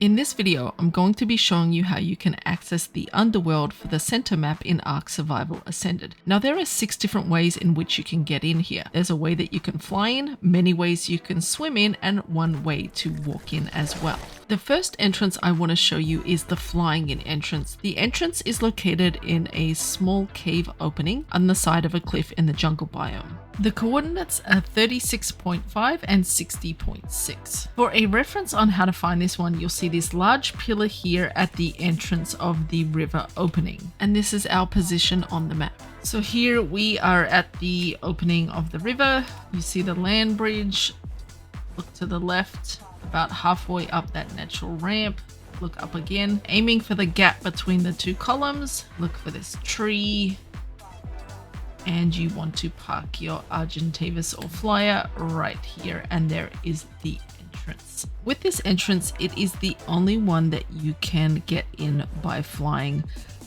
In this video, I'm going to be showing you how you can access the Underworld for the center map in Ark Survival Ascended. Now there are 6 different ways in which you can get in here. There's a way that you can fly in, many ways you can swim in, and one way to walk in as well. The first entrance I want to show you is the flying in entrance. The entrance is located in a small cave opening on the side of a cliff in the jungle biome. The coordinates are 36.5 and 60.6. For a reference on how to find this one, you'll see this large pillar here at the entrance of the river opening. And this is our position on the map. So here we are at the opening of the river. You see the land bridge. Look to the left, about halfway up that natural ramp. Look up again, aiming for the gap between the 2 columns. Look for this tree. And you want to park your Argentavis or flyer right here, and there is the entrance. With this entrance, it is the only one that you can get in by flying.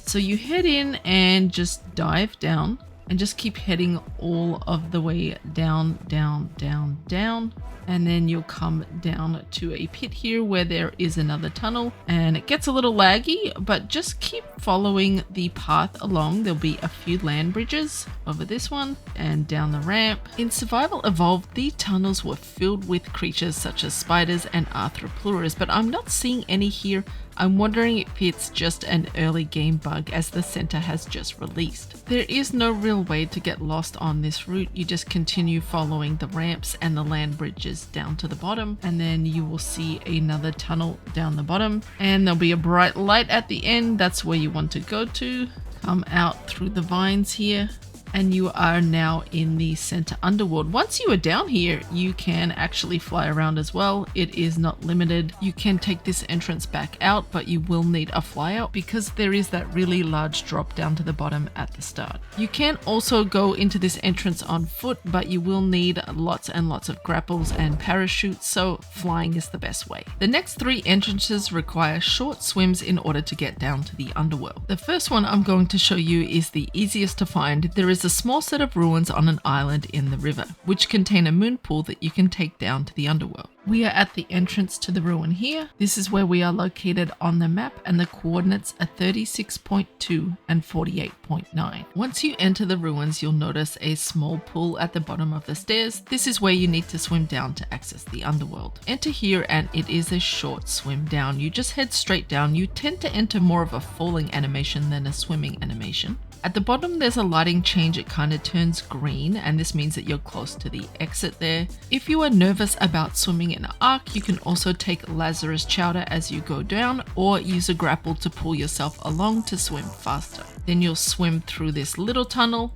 So you head in and just dive down and just keep heading all of the way down, down, down, down. And then you'll come down to a pit here where there is another tunnel, and it gets a little laggy, but just keep following the path along. There'll be a few land bridges over this one and down the ramp. In Survival Evolved, the tunnels were filled with creatures such as spiders and arthropleuras, but I'm not seeing any here. I'm wondering if it's just an early game bug as the center has just released. There is no real way to get lost on this route. You just continue following the ramps and the land bridges down to the bottom, and then you will see another tunnel down the bottom, and there'll be a bright light at the end. That's where you want to go to. Come out through the vines here, and you are now in the center underworld. Once you are down here, you can actually fly around as well. It is not limited. You can take this entrance back out, but you will need a flyout because there is that really large drop down to the bottom at the start. You can also go into this entrance on foot, but you will need lots and lots of grapples and parachutes, so flying is the best way. The next 3 entrances require short swims in order to get down to the underworld. The first one I'm going to show you is the easiest to find. There is a small set of ruins on an island in the river, which contain a moon pool that you can take down to the underworld. We are at the entrance to the ruin here. This is where we are located on the map, and the coordinates are 36.2 and 48.9. Once you enter the ruins, you'll notice a small pool at the bottom of the stairs. This is where you need to swim down to access the underworld. Enter here, and it is a short swim down. You just head straight down. You tend to enter more of a falling animation than a swimming animation. At the bottom, there's a lighting change. It kind of turns green, and this means that you're close to the exit there. If you are nervous about swimming in Ark, you can also take Lazarus Chowder as you go down, or use a grapple to pull yourself along to swim faster. Then you'll swim through this little tunnel.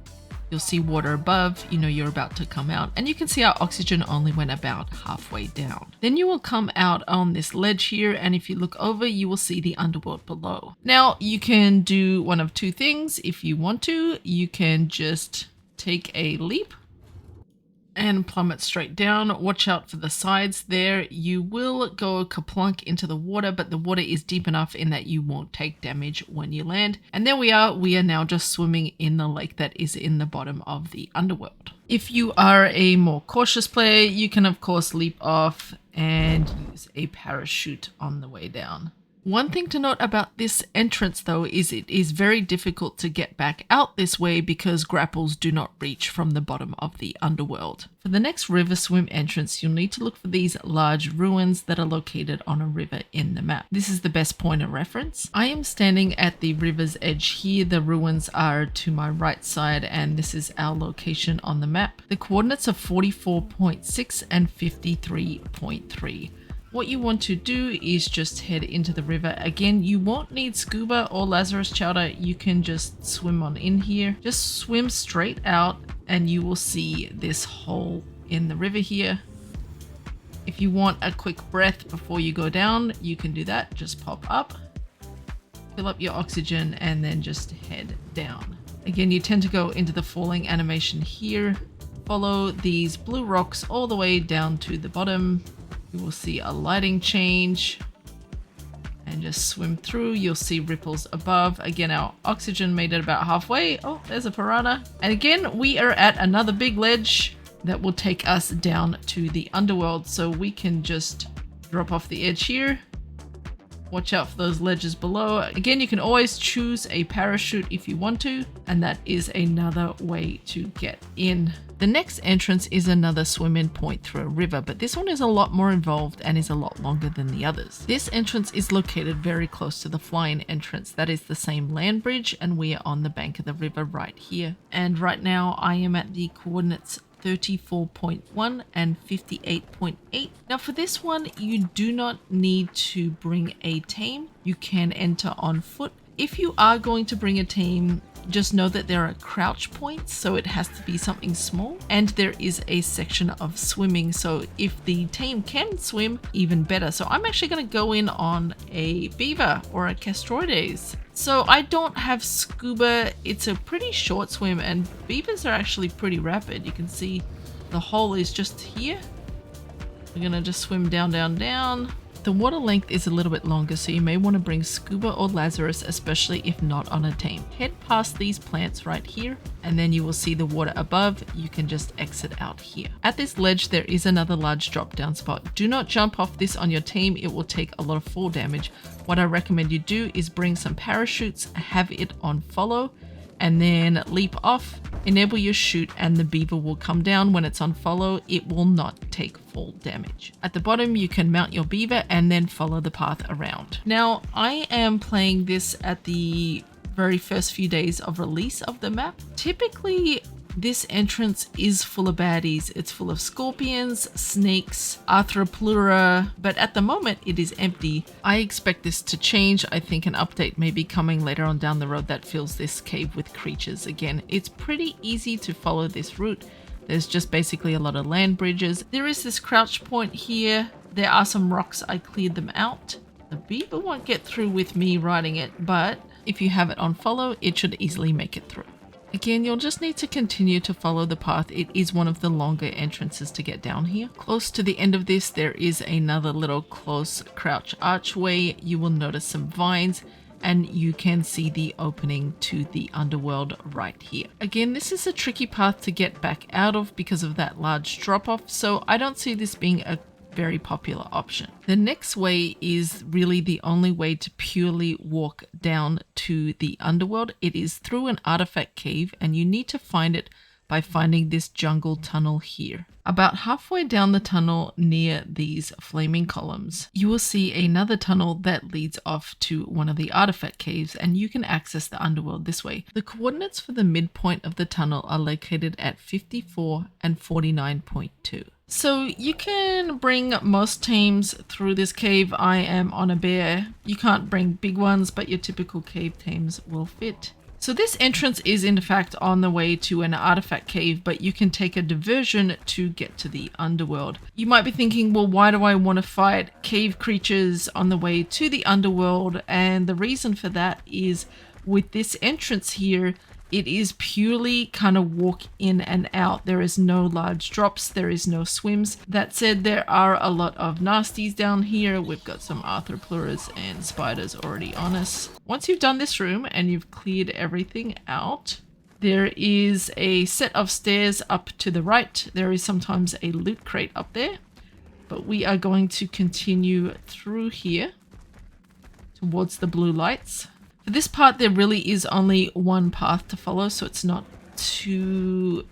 You'll see water above, you know you're about to come out, and you can see our oxygen only went about halfway down. Then you will come out on this ledge here, and if you look over, you will see the underworld below. Now, you can do one of 2 things if you want to. You can just take a leap and plummet straight down. Watch out for the sides there. You will go kaplunk into the water, but the water is deep enough in that you won't take damage when you land. And there we are. We are now just swimming in the lake that is in the bottom of the underworld. If you are a more cautious player, you can of course leap off and use a parachute on the way down. One thing to note about this entrance though is it is very difficult to get back out this way because grapples do not reach from the bottom of the underworld. For the next river swim entrance, you'll need to look for these large ruins that are located on a river in the map. This is the best point of reference. I am standing at the river's edge here. The ruins are to my right side, and this is our location on the map. The coordinates are 44.6 and 53.3. What you want to do is just head into the river. Again, you won't need scuba or Lazarus Chowder. You can just swim on in here. Just swim straight out and you will see this hole in the river here. If you want a quick breath before you go down, you can do that. Just pop up, fill up your oxygen, and then just head down. Again, you tend to go into the falling animation here. Follow these blue rocks all the way down to the bottom. You will see a lighting change and just swim through. You'll see ripples above. Again, our oxygen made it about halfway. Oh, there's a piranha. And again, we are at another big ledge that will take us down to the underworld. So we can just drop off the edge here Watch out for those ledges below. Again, you can always choose a parachute if you want to, and that is another way to get in. The next entrance is another swim-in point through a river, but this one is a lot more involved and is a lot longer than the others. This entrance is located very close to the fly-in entrance. That is the same land bridge, and we are on the bank of the river right here. And right now I am at the coordinates 34.1 and 58.8. Now for this one, you do not need to bring a team. You can enter on foot. If you are going to bring a team, just know that there are crouch points, so it has to be something small, and there is a section of swimming, so if the team can swim, even better. So I'm actually going to go in on a beaver or a castroides. So I don't have scuba. It's a pretty short swim, and beavers are actually pretty rapid. You can see the hole is just here. We're going to just swim down, down, down. The water length is a little bit longer, so you may want to bring scuba or Lazarus, especially if not on a team. Head past these plants right here, and then you will see the water above. You can just exit out here. At this ledge, there is another large drop down spot. Do not jump off this on your team. It will take a lot of fall damage. What I recommend you do is bring some parachutes, have it on follow, and then leap off, enable your chute, and the beaver will come down. When it's on follow, it will not take fall damage. At the bottom, you can mount your beaver and then follow the path around. Now, I am playing this at the very first few days of release of the map. Typically, this entrance is full of baddies. It's full of scorpions, snakes, arthroplura, but at the moment it is empty. I expect this to change. I think an update may be coming later on down the road that fills this cave with creatures again. It's pretty easy to follow this route. There's just basically a lot of land bridges. There is this crouch point here. There are some rocks. I cleared them out. The beaver won't get through with me riding it, but if you have it on follow, it should easily make it through. Again, you'll just need to continue to follow the path. It is one of the longer entrances to get down here. Close to the end of this, there is another little close crouch archway. You will notice some vines, and you can see the opening to the underworld right here. Again, this is a tricky path to get back out of because of that large drop off, so I don't see this being a very popular option. The next way is really the only way to purely walk down to the underworld. It is through an artifact cave, and you need to find it by finding this jungle tunnel here. About halfway down the tunnel near these flaming columns, you will see another tunnel that leads off to one of the artifact caves, and you can access the underworld this way. The coordinates for the midpoint of the tunnel are located at 54 and 49.2. So you can bring most teams through this cave. I am on a bear. You can't bring big ones, but your typical cave teams will fit. So this entrance is in fact on the way to an artifact cave, but you can take a diversion to get to the underworld. You might be thinking, well, why do I want to fight cave creatures on the way to the underworld? And the reason for that is with this entrance here, it is purely kind of walk in and out. There is no large drops. There is no swims. That said, there are a lot of nasties down here. We've got some arthropluras and spiders already on us. Once you've done this room and you've cleared everything out, there is a set of stairs up to the right. There is sometimes a loot crate up there, but we are going to continue through here towards the blue lights. For this part, there really is only one path to follow, so it's not too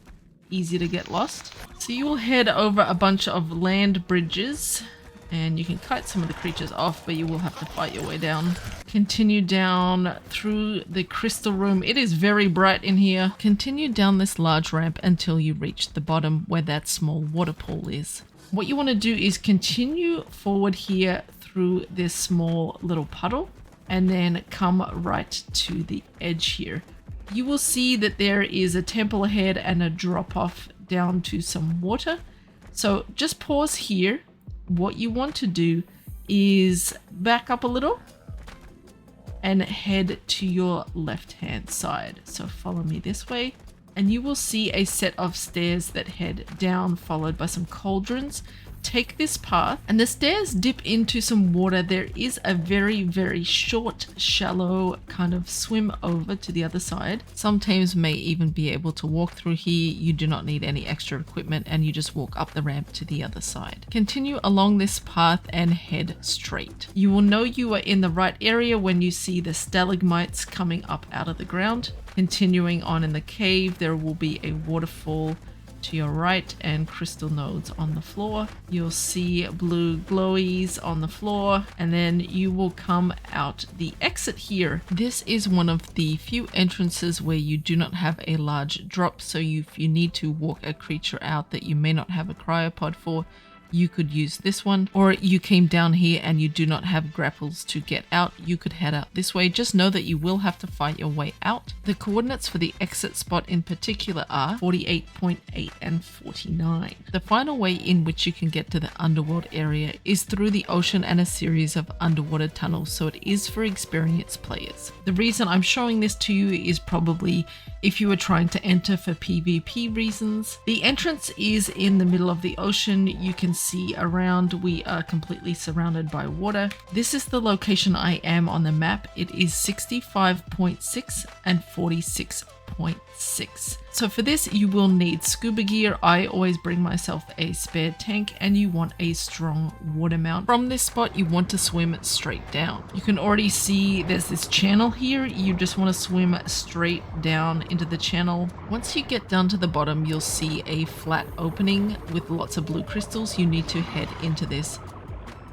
easy to get lost. So you will head over a bunch of land bridges, and you can kite some of the creatures off, but you will have to fight your way down. Continue down through the crystal room. It is very bright in here. Continue down this large ramp until you reach the bottom where that small water pool is. What you want to do is continue forward here through this small little puddle, and then come right to the edge here. You will see that there is a temple ahead and a drop off down to some water. So just pause here. What you want to do is back up a little and head to your left hand side. So follow me this way, and you will see a set of stairs that head down, followed by some cauldrons. take this path and the stairs dip into some water. There is a very, very short, shallow kind of swim over to the other side. Some teams may even be able to walk through here. You do not need any extra equipment and you just walk up the ramp to the other side. Continue along this path and head straight. You will know you are in the right area when you see the stalagmites coming up out of the ground. Continuing on in the cave, there will be a waterfall to your right and crystal nodes on the floor. You'll see blue glowies on the floor, and then you will come out the exit here. This is one of the few entrances where you do not have a large drop, so if you need to walk a creature out that you may not have a cryopod for, you could use this one. Or you came down here and you do not have grapples to get out, you could head out this way. Just know that you will have to fight your way out. The coordinates for the exit spot in particular are 48.8 and 49. The final way in which you can get to the underworld area is through the ocean and a series of underwater tunnels, so it is for experienced players. The reason I'm showing this to you is probably if you were trying to enter for PvP reasons. The entrance is in the middle of the ocean. You can see around, we are completely surrounded by water. This is the location I am on the map. It is 65.6 and 46.6. So for this you will need scuba gear. I always bring myself a spare tank, and you want a strong water mount. From this spot you want to swim straight down. You can already see there's this channel here. You just want to swim straight down into the channel. Once you get down to the bottom, you'll see a flat opening with lots of blue crystals. You need to head into this.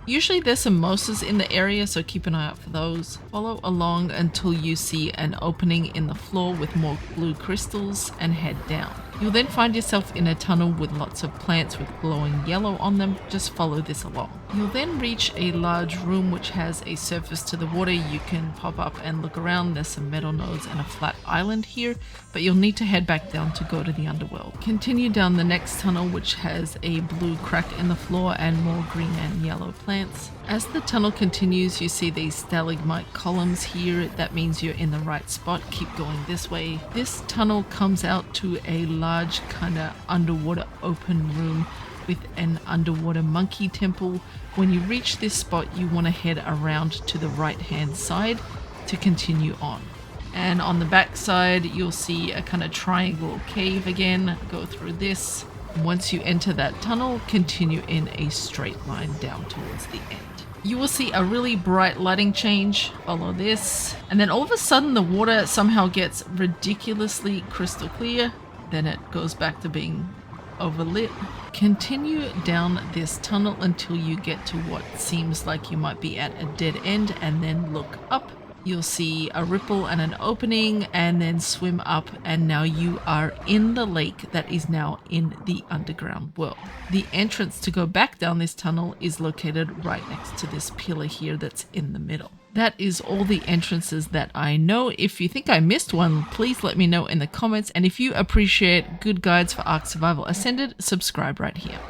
Usually there's some mosas in the area, so keep an eye out for those. Follow along until you see an opening in the floor with more blue crystals and head down. You'll then find yourself in a tunnel with lots of plants with glowing yellow on them. Just follow this along. You'll then reach a large room which has a surface to the water. You can pop up and look around. There's some metal nodes and a flat island here, but you'll need to head back down to go to the underworld. Continue down the next tunnel, which has a blue crack in the floor and more green and yellow plants. As the tunnel continues, you see these stalagmite columns here. That means you're in the right spot. Keep going this way. This tunnel comes out to a large kind of underwater open room with an underwater monkey temple. When you reach this spot, you want to head around to the right hand side to continue on. And on the back side, you'll see a kind of triangle cave again. Go through this. Once you enter that tunnel, continue in a straight line down towards the end. You will see a really bright lighting change. Follow this. And then all of a sudden the water somehow gets ridiculously crystal clear. Then it goes back to being overlit. Continue down this tunnel until you get to what seems like you might be at a dead end, and then look up. You'll see a ripple and an opening, and then swim up, and now you are in the lake that is now in the underground world. The entrance to go back down this tunnel is located right next to this pillar here that's in the middle. That is all the entrances that I know. If you think I missed one, please let me know in the comments, and if you appreciate good guides for Ark Survival Ascended, subscribe right here.